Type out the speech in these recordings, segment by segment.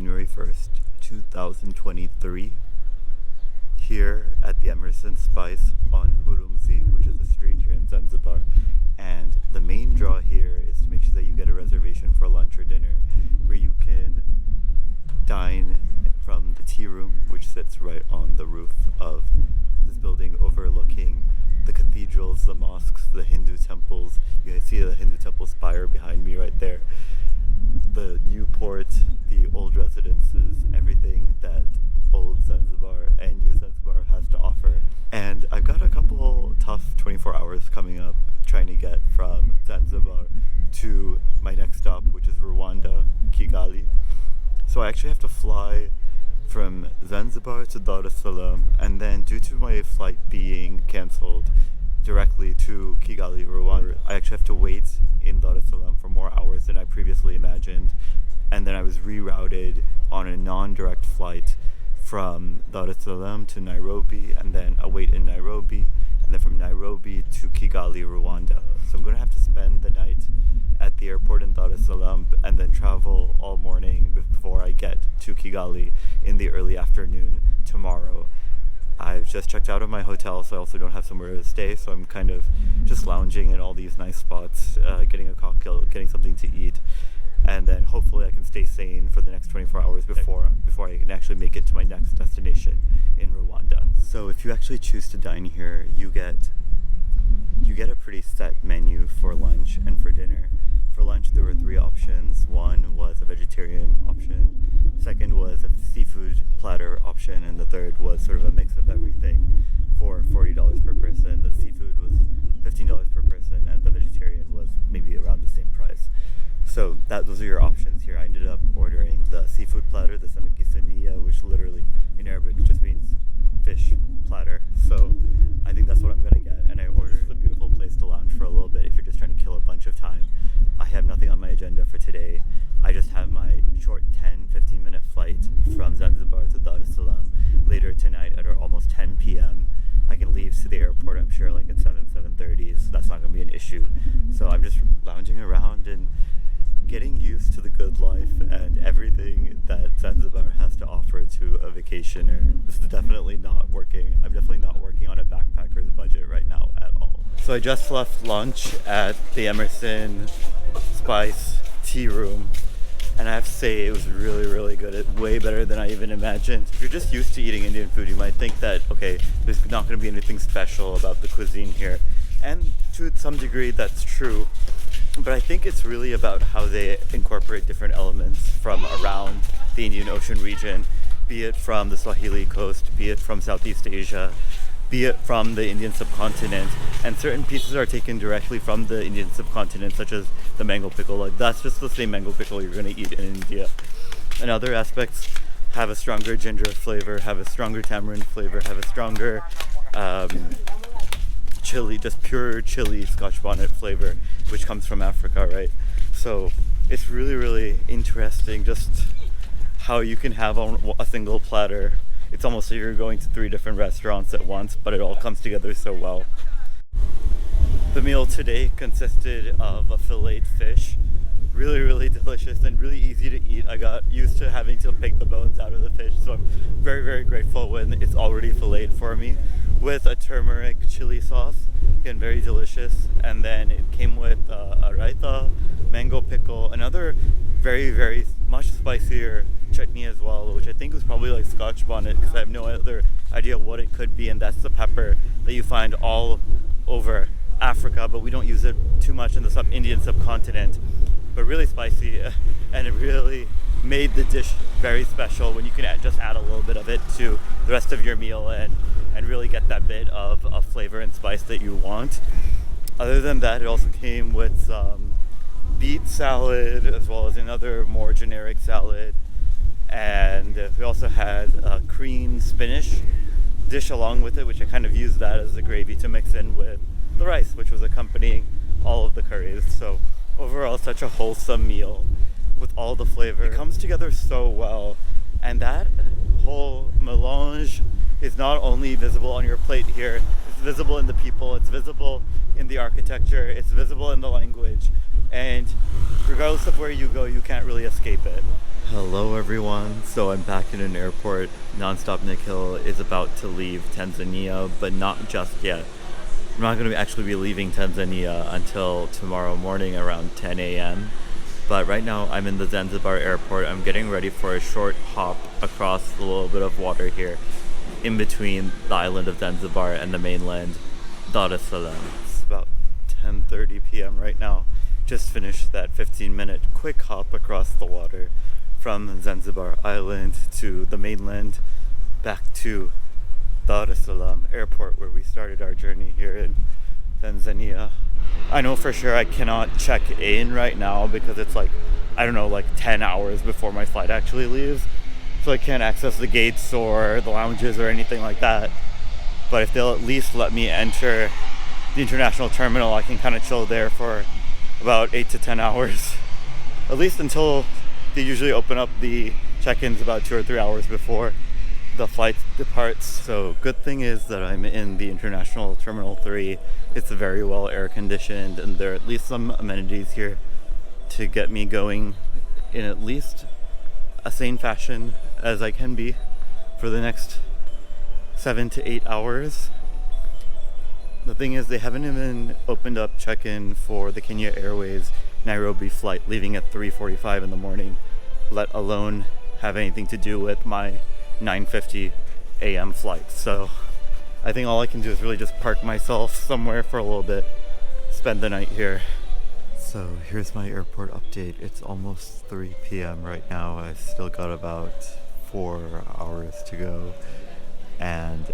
January 1st, 2023, here at the Emerson Spice on Hurumzi, which is a street here in Zanzibar. And the main draw here is to make sure that you get a reservation for lunch or dinner, where you can dine from the tea room, which sits right on the roof of this building overlooking the cathedrals, the mosques, the Hindu temples. You guys see the Hindu temple spire behind me right there. The new port, the old residences, everything that old Zanzibar and new Zanzibar has to offer. And I've got a couple tough 24 hours coming up trying to get from Zanzibar to my next stop, which is Rwanda, Kigali. So I actually have to fly from Zanzibar to Dar es Salaam, and then due to my flight being cancelled directly to Kigali, Rwanda, I actually have to wait in Dar es Salaam for more hours than I previously imagined. And then I was rerouted on a non-direct flight from Dar es Salaam to Nairobi, and then a wait in Nairobi, and then from Nairobi to Kigali, Rwanda. So I'm going to have to spend the night at the airport in Dar es Salaam and then travel all morning before I get to Kigali in the early afternoon tomorrow. I've just checked out of my hotel, so I also don't have somewhere to stay, so I'm kind of just lounging in all these nice spots, getting a cocktail, getting something to eat, and then hopefully I can stay sane for the next 24 hours before I can actually make it to my next destination in Rwanda. So if you actually choose to dine here, you get a pretty set menu for lunch and for dinner. For lunch, there were 3 options. One was a vegetarian option, second was a seafood platter option, and the third was sort of a mix of everything for $40 per person. The seafood was $15 per person, and the vegetarian was maybe around the same price. So those are your options here. I ended up ordering the seafood platter, the samikisaniya, which literally in Arabic just means fish platter. So I think that's what I'm gonna get, and I ordered a beautiful place to lounge for a little bit if you're just trying to kill a bunch of time. I have nothing on my agenda for today. I just have my short 10-15 minute flight from Zanzibar to Dar es Salaam later tonight at almost 10 p.m. I can leave to the airport, I'm sure, like at 7:30, so that's not gonna be an issue. So I'm just lounging around and getting used to the good life and everything that Zanzibar has to offer to a vacationer. This is definitely not working. I'm definitely not working on a backpacker's budget right now at all. So I just left lunch at the Emerson Spice Tea Room, and I have to say it was really, really good. It's way better than I even imagined. If you're just used to eating Indian food, you might think that, okay, there's not going to be anything special about the cuisine here. And to some degree, that's true. But I think it's really about how they incorporate different elements from around the Indian Ocean region, be it from the Swahili coast, be it from Southeast Asia, be it from the Indian subcontinent. And certain pieces are taken directly from the Indian subcontinent, such as the mango pickle. Like, that's just the same mango pickle you're going to eat in India. And other aspects have a stronger ginger flavor, have a stronger tamarind flavor, have a stronger chili, just pure chili Scotch bonnet flavor, which comes from Africa, right? So it's really, really interesting just how you can have a single platter. It's almost like you're going to 3 different restaurants at once, but it all comes together so well. The meal today consisted of a filleted fish, really, really delicious and really easy to eat. I got used to having to pick the bones out of the fish, so I'm very, very grateful when it's already filleted for me, with a turmeric chili sauce. Again, very delicious. And then it came with a raita, mango pickle, another very, very much spicier chutney as well, which I think was probably like Scotch bonnet, because I have no other idea what it could be. And that's the pepper that you find all over Africa, but we don't use it too much in the Indian subcontinent. But really spicy, and it really made the dish very special when you can just add a little bit of it to the rest of your meal and really get that bit of flavor and spice that you want. Other than that, it also came with some beet salad as well as another more generic salad, and we also had a cream spinach dish along with it, which I kind of used that as the gravy to mix in with the rice, which was accompanying all of the curries. So overall, such a wholesome meal with all the flavor. It comes together so well, and that whole melange is not only visible on your plate here, it's visible in the people, it's visible in the architecture, it's visible in the language, and regardless of where you go, you can't really escape it. Hello everyone. So I'm back in an airport. Nonstop Nikhil is about to leave Tanzania, but not just yet. I'm not going to actually be leaving Tanzania until tomorrow morning around 10 a.m. But right now I'm in the Zanzibar airport. I'm getting ready for a short hop across a little bit of water here in between the island of Zanzibar and the mainland Dar es Salaam. It's about 10:30 p.m. right now. Just finished that 15-minute quick hop across the water from Zanzibar Island to the mainland, back to Dar es Salaam airport where we started our journey here in Tanzania. I know for sure I cannot check in right now because it's like 10 hours before my flight actually leaves. So I can't access the gates or the lounges or anything like that. But if they'll at least let me enter the international terminal, I can kind of chill there for about 8 to 10 hours. At least until they usually open up the check-ins about 2 or 3 hours before the flight departs. So good thing is that I'm in the International Terminal 3. It's very well air conditioned and there are at least some amenities here to get me going in at least a sane fashion as I can be for the next 7 to 8 hours. The thing is they haven't even opened up check-in for the Kenya Airways Nairobi flight leaving at 3:45 in the morning, let alone have anything to do with my 9:50 a.m. flight. So I think all I can do is really just park myself somewhere for a little bit, spend the night here. So here's my airport update. It's almost 3 p.m. right now. I still got about 4 hours to go, and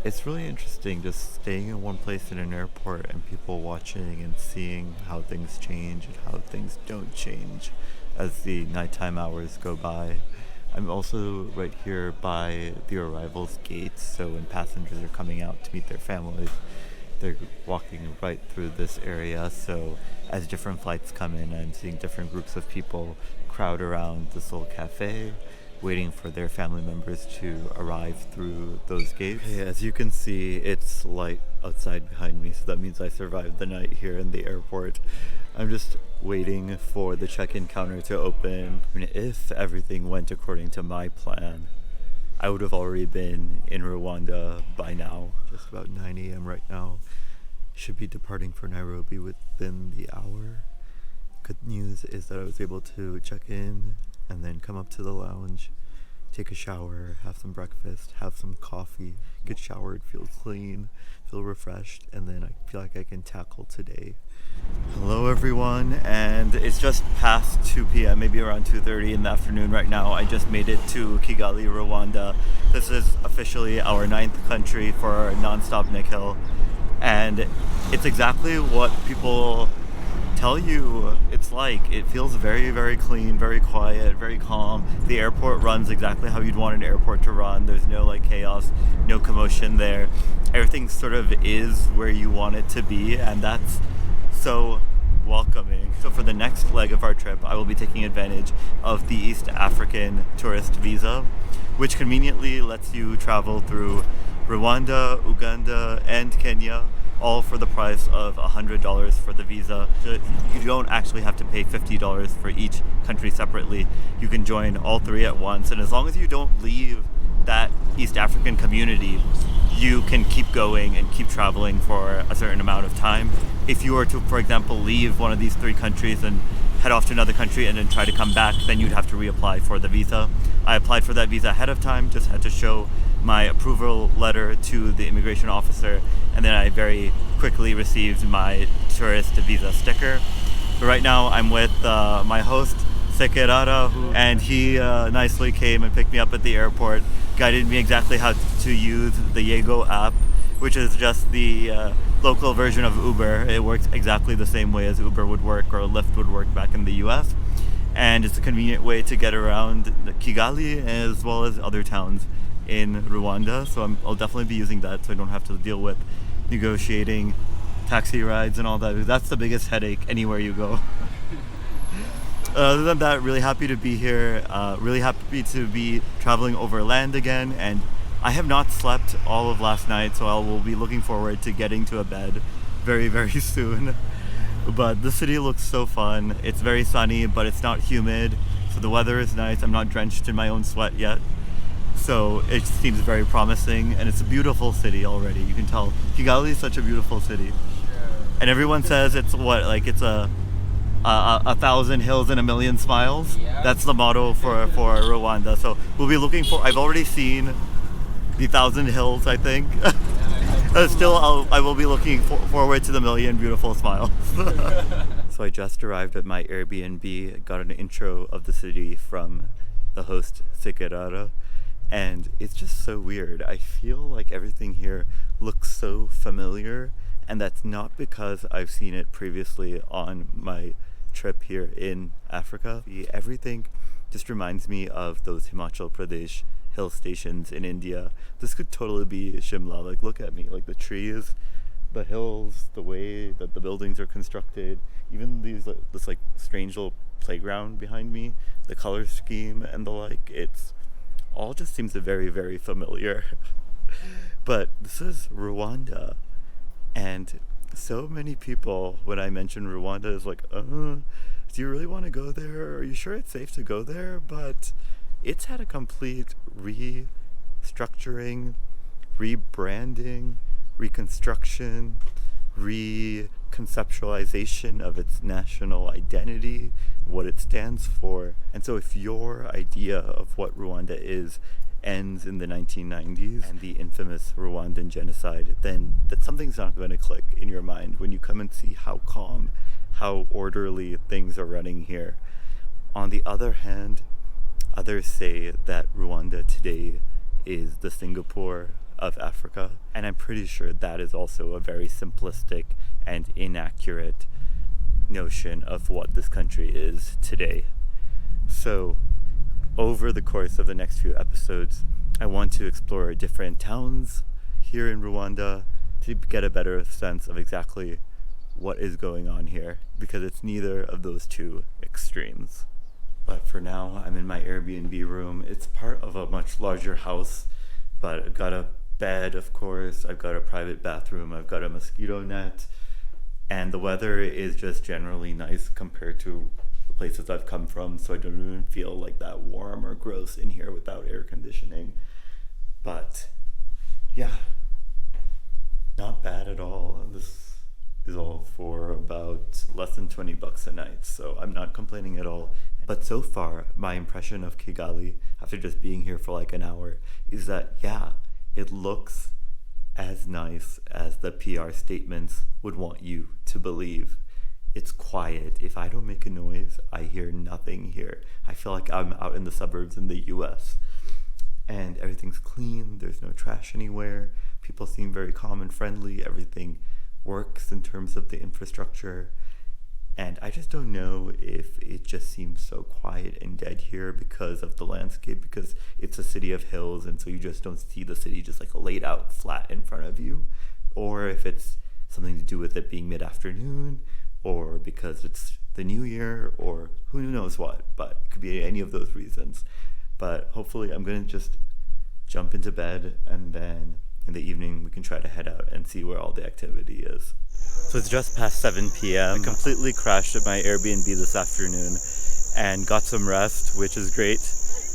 it's really interesting just staying in one place in an airport and people watching and seeing how things change and how things don't change as the nighttime hours go by. I'm also right here by the arrivals gates, so when passengers are coming out to meet their families, they're walking right through this area. So as different flights come in, I'm seeing different groups of people crowd around this little cafe, waiting for their family members to arrive through those gates. Okay, as you can see, it's light outside behind me, so that means I survived the night here in the airport. I'm just waiting for the check-in counter to open. I mean, if everything went according to my plan, I would have already been in Rwanda by now. Just about 9 a.m. right now. Should be departing for Nairobi within the hour. Good news is that I was able to check in and then come up to the lounge, take a shower, have some breakfast, have some coffee, get showered, feel clean, feel refreshed, and then I feel like I can tackle today. Hello everyone, and it's just past 2 p.m., maybe around 2:30 in the afternoon right now. I just made it to Kigali, Rwanda. This is officially our 9th country for Nonstop Nikhil, and it's exactly what people tell you it's like. It feels very, very clean, very quiet, very calm. The airport runs exactly how you'd want an airport to run. There's no chaos, no commotion there. Everything sort of is where you want it to be, and that's so welcoming. So for the next leg of our trip, I will be taking advantage of the East African tourist visa, which conveniently lets you travel through Rwanda, Uganda, and Kenya, all for the price of $100 for the visa. You don't actually have to pay $50 for each country separately. You can join all three at once, and as long as you don't leave that East African community, you can keep going and keep traveling for a certain amount of time. If you were to, for example, leave one of these 3 countries and head off to another country and then try to come back, then you'd have to reapply for the visa. I applied for that visa ahead of time, just had to show my approval letter to the immigration officer, and then I very quickly received my tourist visa sticker. But right now I'm with my host, Sekerara, and he nicely came and picked me up at the airport, guided me exactly how to use the Yego app, which is just the local version of Uber. It works exactly the same way as Uber would work or Lyft would work back in the US. And it's a convenient way to get around Kigali as well as other towns in Rwanda. So I'll definitely be using that so I don't have to deal with negotiating taxi rides and all that. That's the biggest headache anywhere you go. Other than that, really happy to be here. Really happy to be traveling over land again. And I have not slept all of last night, so I will be looking forward to getting to a bed very, very soon. But the city looks so fun. It's very sunny, but it's not humid. So So the weather is nice. I'm not drenched in my own sweat yet. So it seems very promising, and it's a beautiful city already. You can tell Kigali is such a beautiful city. And everyone says it's it's a 1,000 hills and a million smiles. Yeah. That's the motto for Rwanda. So we'll be looking for. I've already seen the 1,000 hills, I think. Still, I will be looking forward to the million beautiful smiles. So I just arrived at my Airbnb. Got an intro of the city from the host Sekerara, and it's just so weird. I feel like everything here looks so familiar. And that's not because I've seen it previously on my trip here in Africa. Everything just reminds me of those Himachal Pradesh hill stations in India. This could totally be Shimla. Like, look at me. Like, the trees, the hills, the way that the buildings are constructed, even this strange little playground behind me, the color scheme and the like. It's all just seems very, very familiar. But this is Rwanda. And so many people, when I mention Rwanda, is like, do you really want to go there? Are you sure it's safe to go there? But it's had a complete restructuring, rebranding, reconstruction, reconceptualization of its national identity, what it stands for. And so if your idea of what Rwanda is ends in the 1990s and the infamous Rwandan genocide, then that something's not going to click in your mind when you come and see how calm, how orderly things are running here. On the other hand, others say that Rwanda today is the Singapore of Africa, and I'm pretty sure that is also a very simplistic and inaccurate notion of what this country is today. So over the course of the next few episodes, I want to explore different towns here in Rwanda to get a better sense of exactly what is going on here, because it's neither of those two extremes. But for now, I'm in my Airbnb room. It's part of a much larger house, but I've got a bed, of course. I've got a private bathroom. I've got a mosquito net. And the weather is just generally nice compared to places I've come from, so I don't even feel like that warm or gross in here without air conditioning. But yeah, not bad at all. This is all for about less than $20 a night, so I'm not complaining at all. But so far, my impression of Kigali, after just being here for like an hour, is that yeah, it looks as nice as the PR statements would want you to believe. It's quiet. If I don't make a noise, I hear nothing here. I feel like I'm out in the suburbs in the US. And everything's clean. There's no trash anywhere. People seem very calm and friendly. Everything works in terms of the infrastructure. And I just don't know if it just seems so quiet and dead here because of the landscape, because it's a city of hills, and so you just don't see the city just like laid out flat in front of you. Or if it's something to do with it being mid-afternoon, or because it's the new year, or who knows what, but it could be any of those reasons. But hopefully I'm going to just jump into bed, and then in the evening we can try to head out and see where all the activity is. So it's just past 7 p.m. I completely crashed at my Airbnb this afternoon and got some rest, which is great.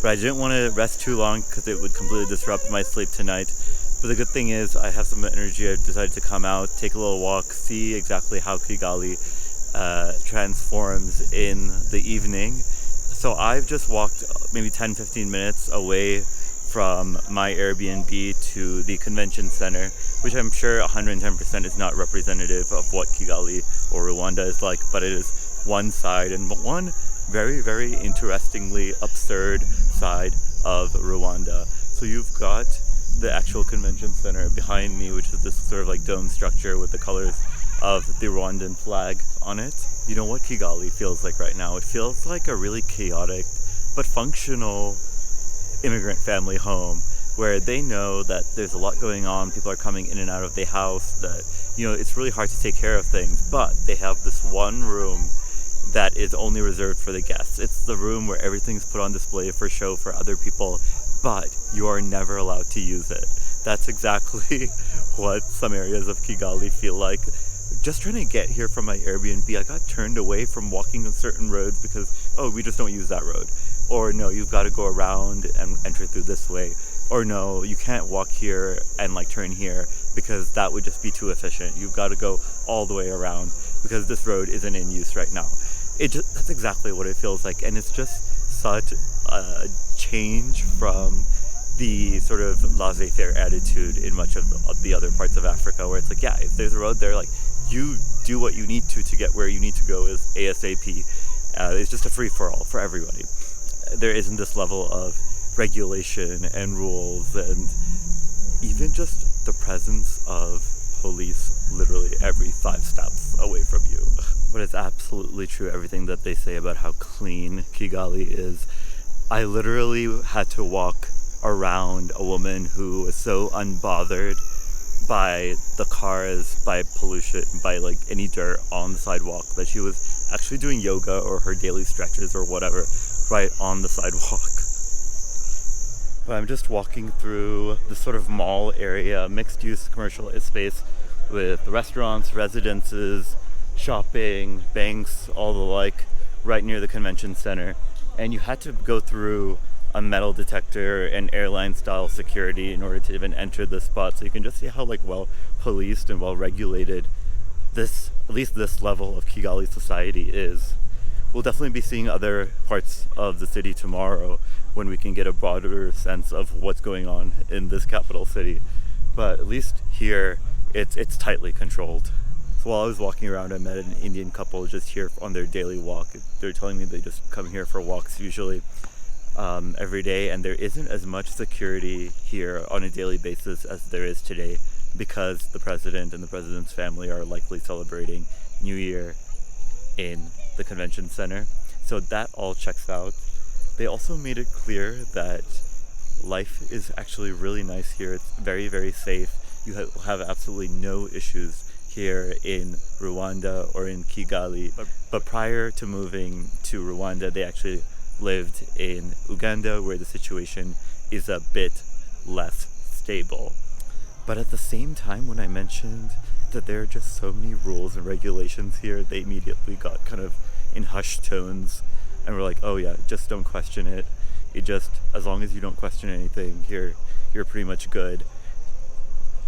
But I didn't want to rest too long because it would completely disrupt my sleep tonight. But the good thing is I have some energy. I've decided to come out, take a little walk, see exactly how Kigali transforms in the evening. So I've just walked maybe 10-15 minutes away from my Airbnb to the convention center, which I'm sure 110% is not representative of what Kigali or Rwanda is like, but it is one side, and one very, very interestingly absurd side of Rwanda. So you've got the actual convention center behind me, which is this sort of like dome structure with the colors of the Rwandan flag on it. You know what Kigali feels like right now? It feels like a really chaotic but functional immigrant family home, where they know that there's a lot going on, people are coming in and out of the house, that, you know, it's really hard to take care of things, but they have this one room that is only reserved for the guests. It's the room where everything's put on display for show for other people, but you are never allowed to use it. That's exactly what some areas of Kigali feel like. Just trying to get here from my Airbnb, I got turned away from walking on certain roads because, we just don't use that road. or no, you've got to go around and enter through this way, or no, you can't walk here and like turn here because that would just be too efficient. You've got to go all the way around because this road isn't in use right now. That's exactly what it feels like, and it's just such a change from the sort of laissez-faire attitude in much of the other parts of Africa, where it's like, yeah, if there's a road there, like, you do what you need to get where you need to go is ASAP. It's just a free-for-all for everybody. There isn't this level of regulation and rules, and even just the presence of police literally every 5 steps away from you. But it's absolutely true, everything that they say about how clean Kigali is. I literally had to walk around a woman who was so unbothered by the cars, by pollution, by like any dirt on the sidewalk, that she was actually doing yoga or her daily stretches or whatever right on the sidewalk. But I'm just walking through this sort of mall area, mixed use commercial space with restaurants, residences, shopping, banks, all the like, right near the convention center. And you had to go through a metal detector and airline style security in order to even enter the spot. So you can just see how like well policed and well regulated this, at least this level of Kigali society is. We'll definitely be seeing other parts of the city tomorrow when we can get a broader sense of what's going on in this capital city. But at least here, it's tightly controlled. So while I was walking around, I met an Indian couple just here on their daily walk. They're telling me they just come here for walks usually every day, and there isn't as much security here on a daily basis as there is today because the president and the president's family are likely celebrating New Year in the convention center. So that all checks out. They also made it clear that life is actually really nice here. It's very, very safe. You have absolutely no issues here in Rwanda or in Kigali. But prior to moving to Rwanda, they actually lived in Uganda, where the situation is a bit less stable. But at the same time, when I mentioned that there are just so many rules and regulations here, they immediately got kind of in hushed tones and were like, oh yeah, just don't question it. As long as you don't question anything here, you're pretty much good.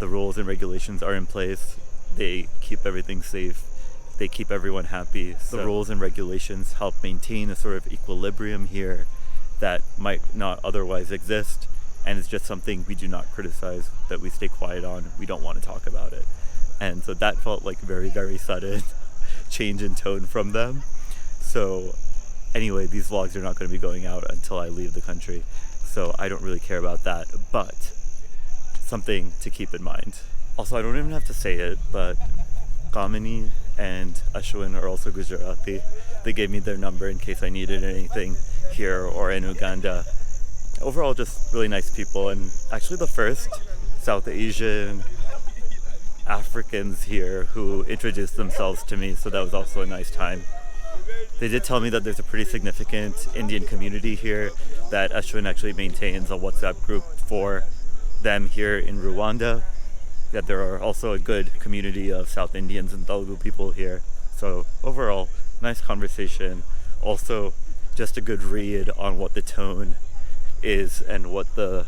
The rules and regulations are in place. They keep everything safe. They keep everyone happy. So the rules and regulations help maintain a sort of equilibrium here that might not otherwise exist. And it's just something we do not criticize, that we stay quiet on. We don't want to talk about it. And so that felt like very, very sudden change in tone from them. So anyway, these vlogs are not going to be going out until I leave the country. So I don't really care about that, but something to keep in mind. Also, I don't even have to say it, but Kamini and Ashwin are also Gujarati. They gave me their number in case I needed anything here or in Uganda. Overall, just really nice people, and actually the first South Asian Africans here who introduced themselves to me, so that was also a nice time. They did tell me that there's a pretty significant Indian community here, that Ashwin actually maintains a WhatsApp group for them here in Rwanda, that there are also a good community of South Indians and Telugu people here. So overall, nice conversation. Also, just a good read on what the tone is and what the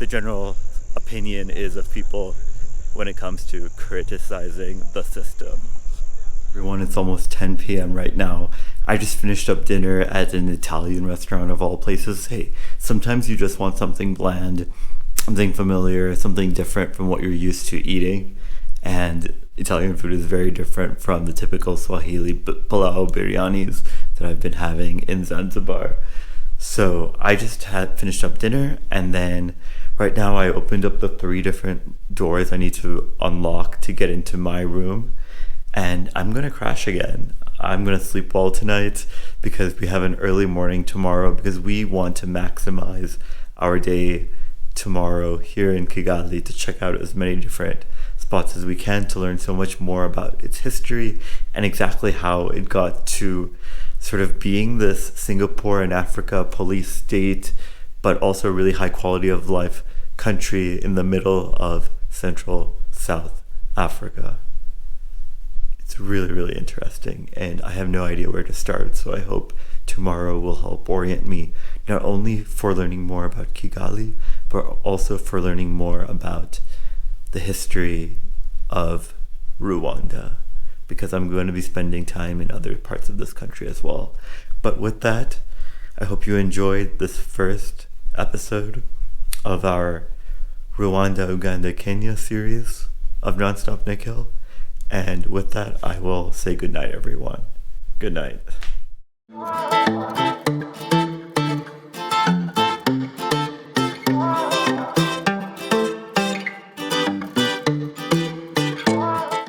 general opinion is of people when it comes to criticizing the system. Everyone, it's almost 10 p.m. right now. I just finished up dinner at an Italian restaurant of all places. Hey, sometimes you just want something bland, something familiar, something different from what you're used to eating. And Italian food is very different from the typical Swahili pilau biryanis that I've been having in Zanzibar. So I just had finished up dinner, and then right now I opened up the 3 different doors I need to unlock to get into my room. And I'm going to crash again. I'm going to sleep well tonight because we have an early morning tomorrow, because we want to maximize our day tomorrow here in Kigali to check out as many different spots as we can to learn so much more about its history and exactly how it got to sort of being this Singapore and Africa police state, but also really high quality of life country in the middle of Central South Africa. It's It's really, really interesting, and I have no idea where to start, so I hope tomorrow will help orient me not only for learning more about Kigali, but also for learning more about the history of Rwanda, because I'm going to be spending time in other parts of this country as well. But with that, I hope you enjoyed this first episode of our Rwanda, Uganda, Kenya series of Nonstop Nikhil. And with that, I will say goodnight, everyone. Good night.